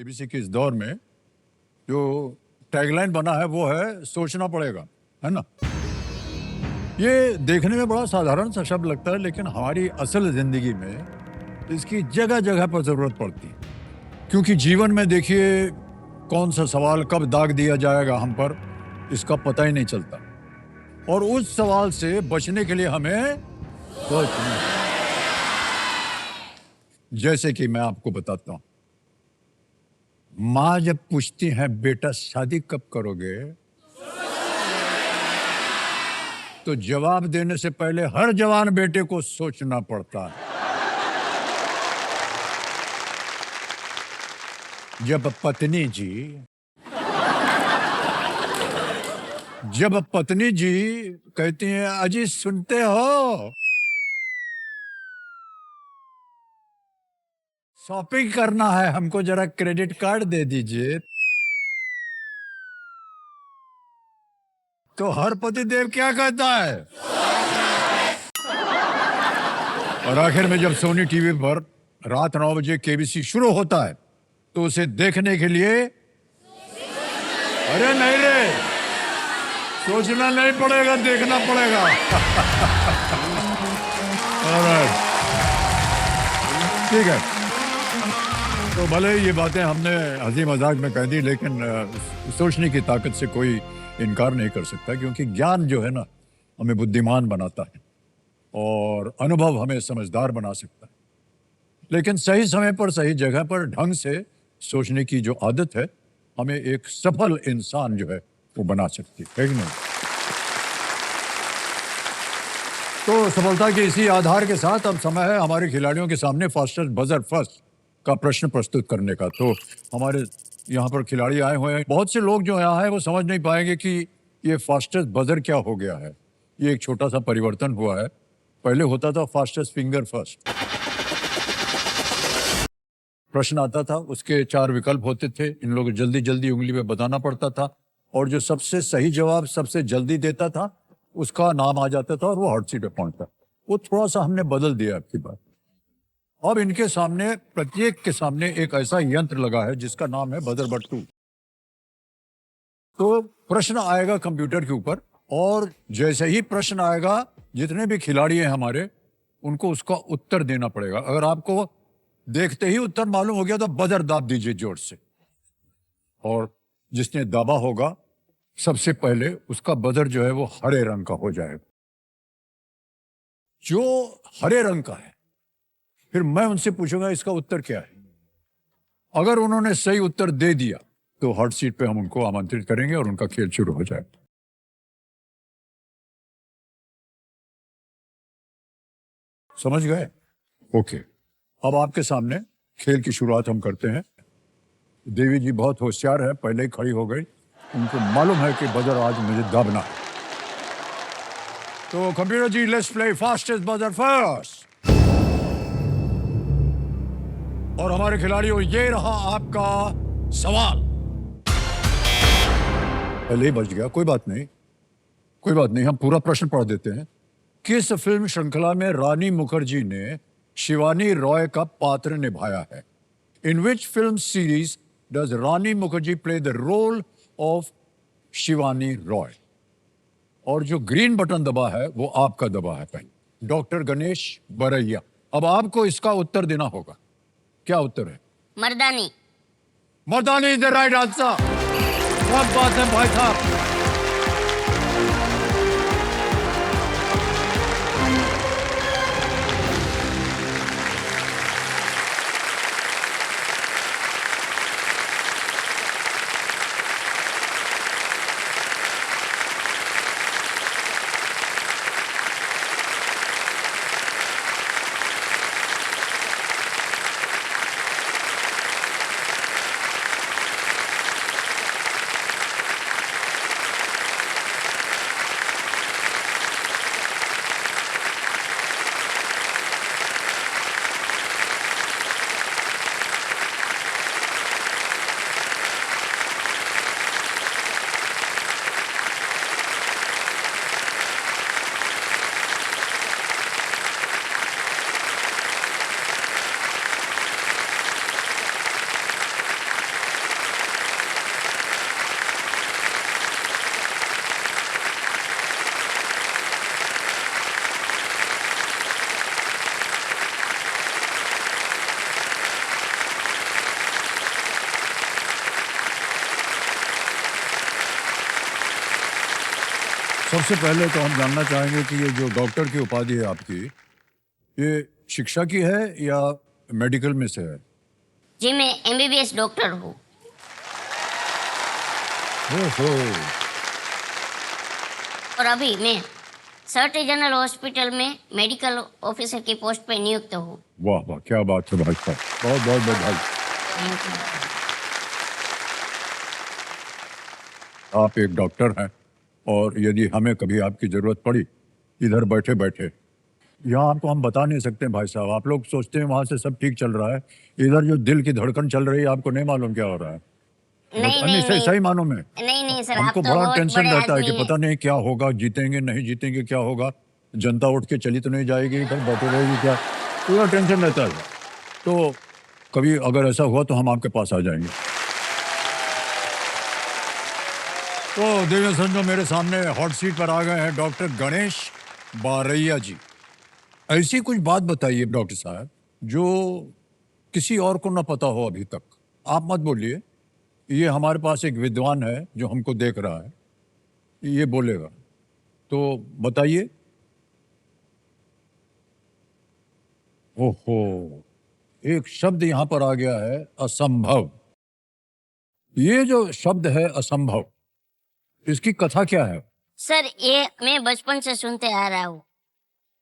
KBC के इस दौर में जो टैगलाइन बना है वो है सोचना पड़ेगा, है ना। ये देखने में बड़ा साधारण सा शब्द लगता है, लेकिन हमारी असल जिंदगी में इसकी जगह जगह पर जरूरत पड़ती है। क्योंकि जीवन में देखिए, कौन सा सवाल कब दाग दिया जाएगा हम पर, इसका पता ही नहीं चलता। और उस सवाल से बचने के लिए हमें सोचना है। जैसे कि मैं आपको बताता हूं, माँ जब पूछती है बेटा शादी कब करोगे, तो जवाब देने से पहले हर जवान बेटे को सोचना पड़ता है। जब पत्नी जी कहती हैं अजी सुनते हो, शॉपिंग करना है, हमको जरा क्रेडिट कार्ड दे दीजिए, तो हर पति देव क्या कहता है? और आखिर में जब सोनी टीवी पर रात 9 बजे केबीसी शुरू होता है, तो उसे देखने के लिए अरे नहीं रे, सोचना नहीं पड़ेगा, देखना पड़ेगा। ठीक है, तो भले ये बातें हमने हंसी मजाक में कह दी, लेकिन सोचने की ताकत से कोई इनकार नहीं कर सकता, क्योंकि ज्ञान जो है ना, हमें बुद्धिमान बनाता है और अनुभव हमें समझदार बना सकता है। लेकिन सही समय पर सही जगह पर ढंग से सोचने की जो आदत है, हमें एक सफल इंसान जो है वो बना सकती है कि नहीं? तो सफलता के इसी आधार के साथ अब समय है हमारे खिलाड़ियों के सामने फास्टेस्ट बजर फर्स्ट का प्रश्न प्रस्तुत करने का। तो हमारे यहाँ पर खिलाड़ी आए हुए हैं। बहुत से लोग जो यहाँ है वो समझ नहीं पाएंगे कि ये फास्टेस्ट बजर क्या हो गया है। ये एक छोटा सा परिवर्तन हुआ है। पहले होता था फास्टेस्ट फिंगर फर्स्ट। प्रश्न आता था, उसके 4 विकल्प होते थे, इन लोगों को जल्दी जल्दी उंगली पे बताना पड़ता था, और जो सबसे सही जवाब सबसे जल्दी देता था उसका नाम आ जाता था और वो हॉट सीट पे पहुंचता। वो थोड़ा सा हमने बदल दिया आपकी बात। अब इनके सामने, प्रत्येक के सामने एक ऐसा यंत्र लगा है जिसका नाम है बजर बट्टू। तो प्रश्न आएगा कंप्यूटर के ऊपर, और जैसे ही प्रश्न आएगा, जितने भी खिलाड़ी हैं हमारे, उनको उसका उत्तर देना पड़ेगा। अगर आपको देखते ही उत्तर मालूम हो गया तो बजर दाब दीजिए जोर से, और जिसने दाबा होगा सबसे पहले, उसका बजर जो है वो हरे रंग का हो जाएगा। जो हरे रंग का है, फिर मैं उनसे पूछूंगा इसका उत्तर क्या है। अगर उन्होंने सही उत्तर दे दिया तो हॉट सीट पे हम उनको आमंत्रित करेंगे और उनका खेल शुरू हो जाएगा। समझ गए? ओके, अब आपके सामने खेल की शुरुआत हम करते हैं। देवी जी बहुत होशियार है, पहले ही खड़ी हो गई, उनको मालूम है कि बजर आज मुझे दाबना है। तो computer ji, let's play fastest buzzer first. और हमारे खिलाड़ियों, ये रहा आपका सवाल। पहले ही बज गया, कोई बात नहीं, कोई बात नहीं, हम पूरा प्रश्न पढ़ देते हैं। किस फिल्म श्रृंखला में रानी मुखर्जी ने शिवानी रॉय का पात्र निभाया है? In which film series does Rani Mukherjee play the role of Shivani Roy? और जो ग्रीन बटन दबा है वो आपका दबा है पहले, डॉक्टर गणेश बरैया। अब आपको इसका उत्तर देना होगा। क्या उत्तर है? मर्दानी। मर्दानी इज द राइट आंसर। क्या बात है भाई साहब। सबसे पहले तो हम जानना चाहेंगे कि ये जो डॉक्टर की उपाधि है आपकी, ये शिक्षा की है या मेडिकल में से है? जी मैं एमबीबीएस डॉक्टर हूँ ओहो, और अभी मैं सर्टी जनरल हॉस्पिटल में मेडिकल ऑफिसर की पोस्ट पे नियुक्त हूँ। वाह वाह, क्या बात है भाई साहब, बहुत बहुत बधाई। Thank you. आप एक डॉक्टर हैं और यदि हमें कभी आपकी ज़रूरत पड़ी इधर बैठे बैठे, यहाँ आपको हम बता नहीं सकते भाई साहब। आप लोग सोचते हैं वहाँ से सब ठीक चल रहा है, इधर जो दिल की धड़कन चल रही है आपको नहीं मालूम क्या हो रहा है। नहीं नहीं, नहीं सही नहीं सही मानों में नहीं सर, आप हमको तो बड़ा बहुत टेंशन बड़े रहता है कि आदमी पता हैं। नहीं क्या होगा, जीतेंगे नहीं जीतेंगे, क्या होगा, जनता उठ के चली तो नहीं जाएगी, इधर बैठे रहेगी क्या, पूरा टेंशन रहता है। तो कभी अगर ऐसा हुआ तो हम आपके पास आ जाएंगे। तो देवेंद्र संजो, मेरे सामने हॉट सीट पर आ गए हैं डॉक्टर गणेश बारैया जी। ऐसी कुछ बात बताइए डॉक्टर साहब जो किसी और को ना पता हो अभी तक। आप मत बोलिए, ये हमारे पास एक विद्वान है जो हमको देख रहा है, ये बोलेगा, तो बताइए। ओहो, एक शब्द यहां पर आ गया है, असंभव। ये जो शब्द है असंभव, इसकी कथा क्या है? सर ये मैं बचपन से सुनते आ रहा हूँ।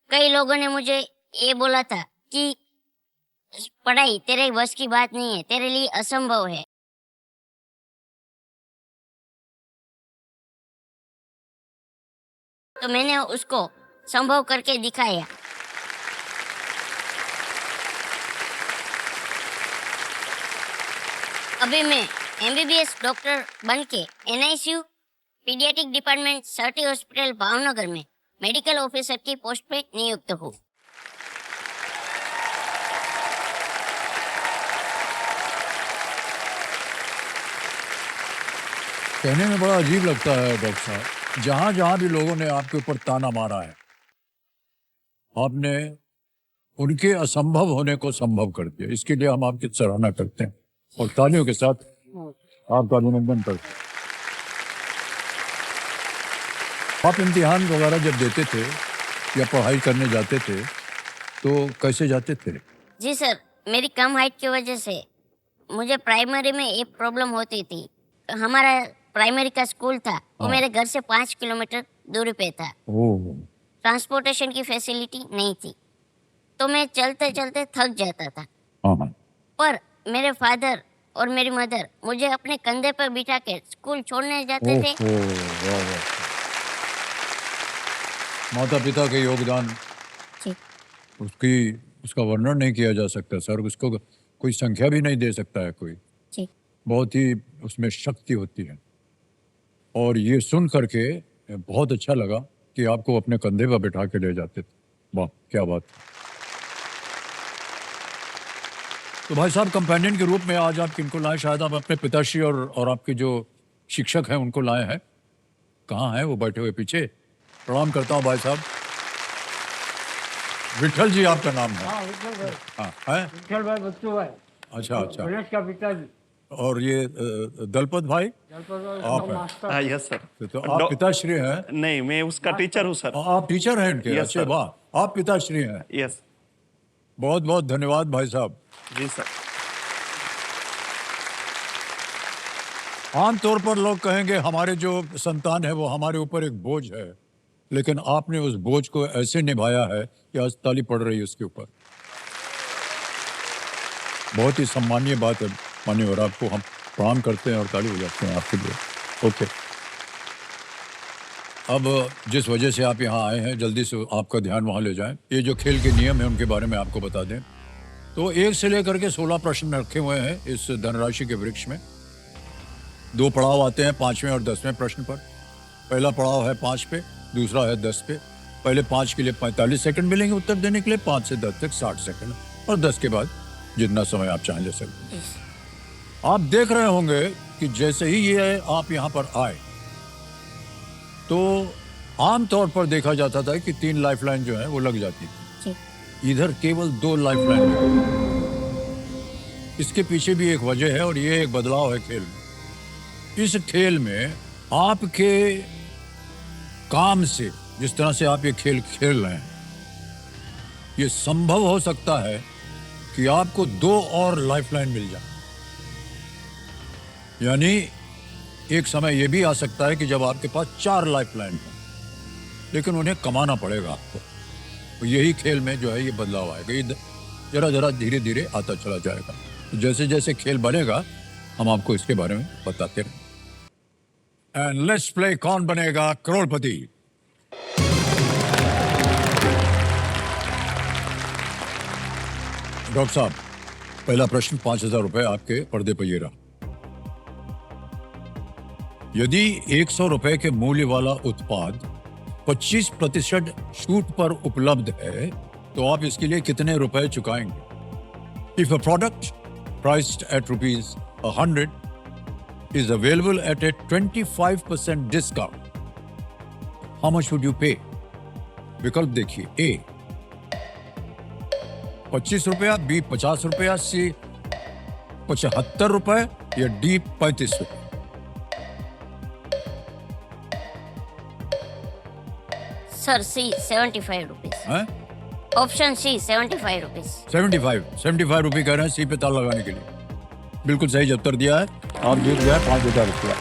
कई लोगों ने मुझे ये बोला था कि पढ़ाई तेरे बस की बात नहीं है, तेरे लिए असंभव है। तो मैंने उसको संभव करके दिखाया। अभी मैं एमबीबीएस डॉक्टर बन के NICU pediatric department sir T hospital Bhavnagar में मेडिकल ऑफिसर की पोस्ट पे नियुक्त हूँ। कहने में बड़ा अजीब लगता है डॉक्टर साहब, जहां जहां भी लोगों ने आपके ऊपर ताना मारा है, आपने उनके असंभव होने को संभव कर दिया। इसके लिए हम आपकी सराहना करते हैं और तालियों के साथ आपका अभिनंदन करते हैं। आप इम्तिहान वगैरह जब देते थे या पढ़ाई करने जाते थे तो कैसे जाते थे? जी सर, मेरी कम हाइट की वजह से मुझे प्राइमरी में एक प्रॉब्लम होती थी। हमारा प्राइमरी का स्कूल था वो हाँ। मेरे घर से 5 किलोमीटर दूरी पे था। ओह, ट्रांसपोर्टेशन की फैसिलिटी नहीं थी, तो मैं चलते चलते थक जाता था। हाँ हाँ, पर मेरे फादर और मेरी मदर मुझे अपने कंधे पर बिठा के स्कूल छोड़ने जाते थे। ओहो, वाह वाह, माता पिता के योगदान जी उसकी उसका वर्णन नहीं किया जा सकता सर, उसको कोई संख्या भी नहीं दे सकता है कोई। जी बहुत ही उसमें शक्ति होती है। और ये सुन करके बहुत अच्छा लगा कि आपको अपने कंधे पर बिठा के ले जाते थे। वाह, क्या बात। तो भाई साहब, कंपेनियन के रूप में आज आप किनको लाए? शायद आप अपने पिताश्री और आपके जो शिक्षक हैं उनको लाए हैं। कहाँ हैं वो बैठे हुए पीछे? प्रणाम करता हूँ भाई साहब। विठल जी आपका नाम है? हाँ विठल भाई, हाँ है। विठल भाई बच्चू भाई, अच्छा अच्छा। गणेश का पिताजी। और ये दलपत भाई जलपत भाई आप उसका हैं? मास्टर। हाँ यस सर। तो आप पिताश्री हैं? नहीं, मैं उसका टीचर हूँ सर। आप टीचर हैं इनके? Yes, अच्छे, sir. वाह, आप पिताश्री हैं। यस बहुत बहुत धन्यवाद भाई साहब। जी सर। आमतौर पर लोग कहेंगे हमारे जो संतान है वो हमारे ऊपर एक बोझ है, लेकिन आपने उस बोझ को ऐसे निभाया है कि आज ताली पड़ रही है उसके ऊपर। बहुत ही सम्मानीय बात है मान्यवर, आपको हम प्रणाम करते हैं और ताली बजाते हैं आपके लिए। ओके, अब जिस वजह से आप यहाँ आए हैं, जल्दी से आपका ध्यान वहाँ ले जाएं। ये जो खेल के नियम है उनके बारे में आपको बता दें। तो 1 से लेकर के 16 प्रश्न रखे हुए हैं इस धनराशि के वृक्ष में। 2 पड़ाव आते हैं, 5वें और 10वें प्रश्न पर। पहला पड़ाव है 5 पे, दूसरा है 10 पे। पहले 5 के लिए 45 सेकंड मिलेंगे उत्तर देने के लिए, 5 से 10 तक 60 सेकंड, और 10 के बाद जितना समय आप चाहें ले सकते हैं। आप देख रहे होंगे कि जैसे ही ये आप यहाँ पर आए तो आमतौर पर देखा जाता था कि 3 लाइफलाइन जो है वो लग जाती थी। जी इधर केवल 2 लाइफलाइन है। इसके पीछे भी एक वजह है और ये एक बदलाव है खेल में। इस खेल में आपके काम से जिस तरह से आप ये खेल खेल रहे हैं, ये संभव हो सकता है कि आपको 2 और लाइफलाइन मिल जाए। यानी एक समय यह भी आ सकता है कि जब आपके पास 4 लाइफलाइन हो, लेकिन उन्हें कमाना पड़ेगा आपको। तो यही खेल में जो है ये बदलाव आएगा, ये जरा जरा धीरे धीरे आता चला जाएगा। तो जैसे जैसे खेल बनेगा हम आपको इसके बारे में बताते रहेंगे। एंड लेट्स प्ले कौन बनेगा करोड़पति। डॉक्टर साहब, पहला प्रश्न 5,000 रुपए आपके पर्दे पर ये रहा। यदि 100 रुपए के मूल्य वाला उत्पाद 25% छूट पर उपलब्ध है तो आप इसके लिए कितने रुपए चुकाएंगे? If a product priced eight ₹100 is available at a 25% discount, how much would you pay? विकल्प देखिए, ए 25 रुपया, बी 50 रुपया, सी 75 रुपए या डी 35 रुपए। Sir C 75 rupees. हैं? Option C 75 rupees. 75 रुपए कह रहे हैं सी पे ताला लगाने के लिए। बिल्कुल सही उत्तर दिया है। आप जीत गए 5,000 रुपया।